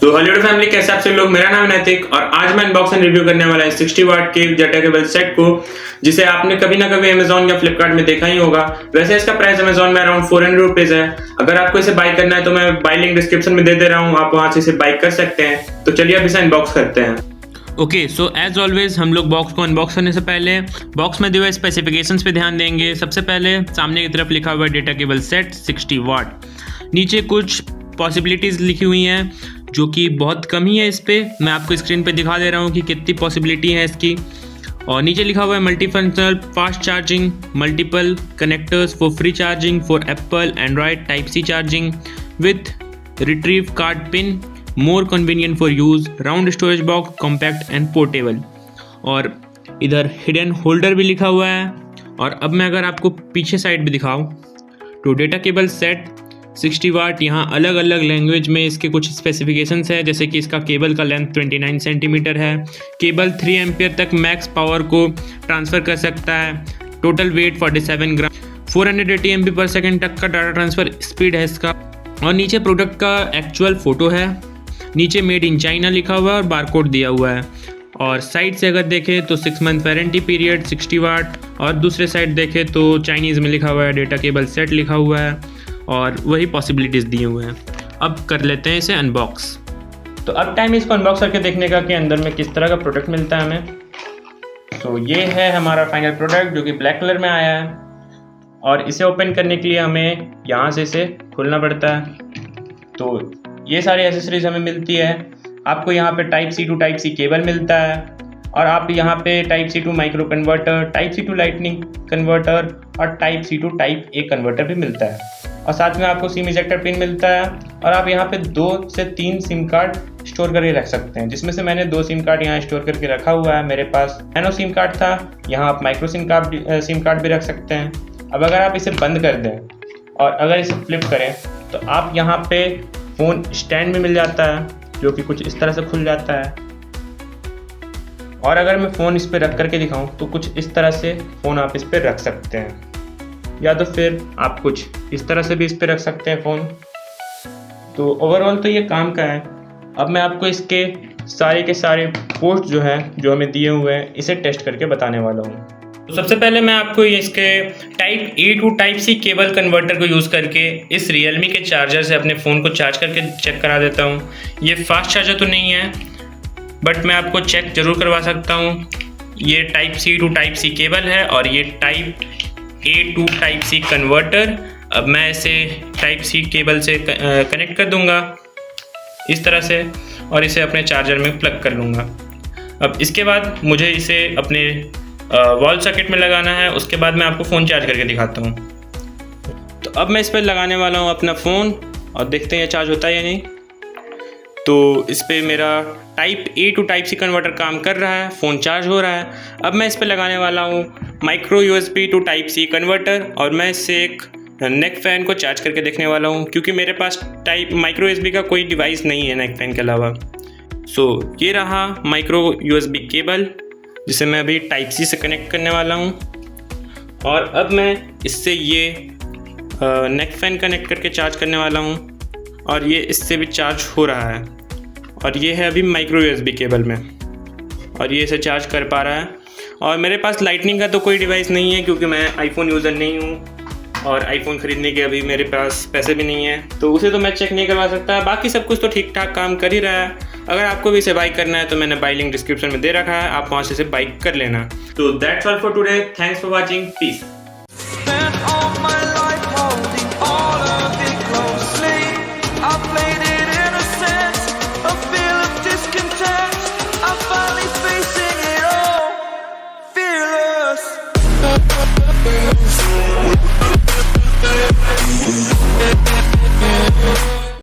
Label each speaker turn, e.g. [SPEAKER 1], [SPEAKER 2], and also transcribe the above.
[SPEAKER 1] तो Hollywood family कैसे आप सब लोग, मेरा नाम है नैतिक और आज मैं अनबॉक्स एंड रिव्यू करने वाला है 60 वाट के जेटा केबल सेट को, जिसे आपने कभी ना कभी अमेजोन या फ्लिपकार्ट में देखा ही होगा। वैसे इसका प्राइस अमेजोन में अराउंड 400 रुपीज है। अगर आपको इसे बाय करना है तो मैं बाय लिंक डिस्क्रिप्शन में दे दे रहा हूँ, आप वहां से इसे बाय कर सकते हैं। तो चलिए अब इसे अनबॉक्स करते हैं।
[SPEAKER 2] ओके, सो एज ऑलवेज हम लोग बॉक्स को अनबॉक्स करने से पहले बॉक्स में दिए हुए स्पेसिफिकेशंस पे ध्यान देंगे। सबसे पहले सामने की तरफ लिखा हुआ है डेटा केबल सेट 60 वाट। नीचे कुछ पॉसिबिलिटीज़ लिखी हुई हैं जो कि बहुत कम ही है। इस पे मैं आपको स्क्रीन पे दिखा दे रहा हूँ कि कितनी पॉसिबिलिटी है इसकी। और नीचे लिखा हुआ है multi functional fast charging, multiple connectors for free charging for Apple Android type C charging with retrieve card pin, more convenient for use, round storage box, compact and portable. और इधर हिडन होल्डर भी लिखा हुआ है। और अब मैं अगर आपको पीछे साइड भी दिखाऊं तो डेटा केबल सेट 60 वाट, यहाँ अलग अलग लैंग्वेज में इसके कुछ स्पेसिफिकेशंस है, जैसे कि इसका केबल का लेंथ 29 सेंटीमीटर है। केबल 3 एम्पियर तक मैक्स पावर को ट्रांसफ़र कर सकता है। टोटल वेट 47 ग्राम, 480 MB पर सेकेंड तक का डाटा ट्रांसफ़र स्पीड है इसका। और नीचे प्रोडक्ट का एक्चुअल फ़ोटो है। नीचे मेड इन चाइना लिखा हुआ है और बारकोड दिया हुआ है। और साइड से अगर देखें तो 6 मंथ वारंटी पीरियड 60 वाट, और दूसरे साइड देखें तो चाइनीज़ में लिखा हुआ है डेटा केबल सेट लिखा हुआ है और वही पॉसिबिलिटीज़ दिए हुए हैं। अब कर लेते हैं इसे अनबॉक्स। तो अब टाइम इसको अनबॉक्स करके देखने का कि अंदर में किस तरह का प्रोडक्ट मिलता है हमें। तो ये है हमारा फाइनल प्रोडक्ट जो कि ब्लैक कलर में आया है। और इसे ओपन करने के लिए हमें यहाँ से इसे खोलना पड़ता है। तो ये सारी एसेसरीज हमें मिलती है। आपको यहाँ पे type C to type C cable मिलता है, और आप यहाँ पे type C to micro converter, type C to lightning converter और type C to type A converter भी मिलता है। और साथ में आपको सिम इजेक्टर पिन मिलता है। और आप यहाँ पे 2 से 3 सिम कार्ड स्टोर करके रख सकते हैं, जिसमें से मैंने 2 सिम कार्ड यहाँ स्टोर करके रखा हुआ है। मेरे पास नैनो सिम कार्ड था, यहाँ आप माइक्रो सिम कार्ड भी रख सकते हैं। अब अगर आप इसे बंद कर दें और अगर इसे फ्लिप करें तो आप यहाँ पे फ़ोन स्टैंड भी मिल जाता है, जो कि कुछ इस तरह से खुल जाता है। और अगर मैं फ़ोन इस पर रख करके दिखाऊं तो कुछ इस तरह से फ़ोन आप इस पर रख सकते हैं, या तो फिर आप कुछ इस तरह से भी इस पर रख सकते हैं फ़ोन। तो ओवरऑल तो ये काम का है। अब मैं आपको इसके सारे के सारे पोर्ट जो हमें दिए हुए हैं इसे टेस्ट करके बताने वाला हूँ। तो सबसे पहले मैं आपको इसके type A to type C cable converter को यूज़ करके इस रियलमी के चार्जर से अपने फ़ोन को चार्ज करके चेक करा देता हूँ। ये फास्ट चार्जर तो नहीं है, बट मैं आपको चेक ज़रूर करवा सकता हूँ। ये type C to type C cable है और ये type A to type C converter. अब मैं इसे टाइप सी केबल से कनेक्ट कर दूंगा इस तरह से, और इसे अपने चार्जर में प्लग कर लूँगा। अब इसके बाद मुझे इसे अपने वॉल सॉकेट में लगाना है। उसके बाद मैं आपको फ़ोन चार्ज करके दिखाता हूँ। तो अब मैं इस पर लगाने वाला हूँ अपना फ़ोन और देखते हैं ये चार्ज होता है या नहीं। तो इस पर मेरा type A to type C converter काम कर रहा है, फ़ोन चार्ज हो रहा है। अब मैं इस पर लगाने वाला हूँ micro USB to type C converter, और मैं इससे एक नेक फ़ैन को चार्ज करके देखने वाला हूँ, क्योंकि मेरे पास टाइप माइक्रो USB का कोई डिवाइस नहीं है नेक फ़ैन के अलावा। सो ये रहा माइक्रो USB केबल, जिसे मैं अभी टाइप सी से कनेक्ट करने वाला हूँ। और अब मैं इससे ये नेक फ़ैन कनेक्ट करके चार्ज करने वाला हूँ, और ये इससे भी चार्ज हो रहा है। और ये है अभी माइक्रो USB केबल में, और ये इसे चार्ज कर पा रहा है। और मेरे पास लाइटनिंग का तो कोई डिवाइस नहीं है, क्योंकि मैं आईफोन यूज़र नहीं हूँ और आईफोन ख़रीदने के अभी मेरे पास पैसे भी नहीं हैं, तो उसे तो मैं चेक नहीं करवा सकता। बाकी सब कुछ तो ठीक ठाक काम कर ही रहा है। अगर आपको भी इसे बाई करना है तो मैंने बाई लिंक डिस्क्रिप्शन में दे रखा है, आप वहाँ से इसे बाई कर लेना। तो that's all for today, thanks for watching, peace.
[SPEAKER 3] We'll be right back.